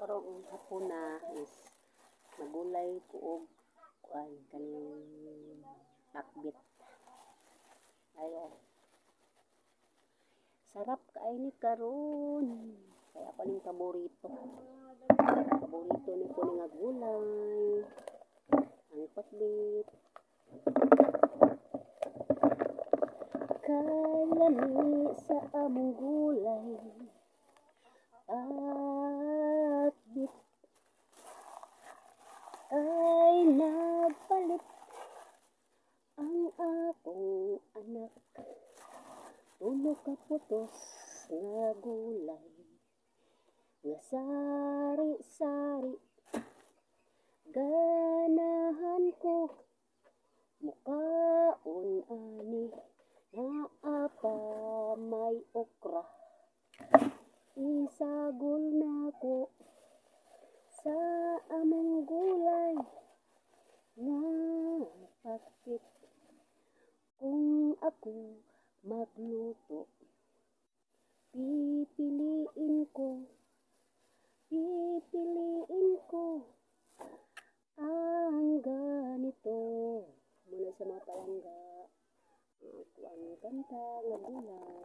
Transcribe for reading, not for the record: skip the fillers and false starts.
karong hapon na is nagulay kuog kuan kaning takbit. Ayo. Sarap kaay ni karon. Kaya ako ning paborito. Paborito ni ko nga gulay. Ang takbit. Kalami sa among gulay. Takbit ay nagpalit ang akong anak. Tulo ka putos nga gulay nga sari-sari. Ganahan ko mukaon ani nga apa may okra. Isagol na ko sa among gulay nga pakit. Kung ako magluto, pipiliin ko ang ganito. Muna sa mga palangga, ang kanta nga gulay.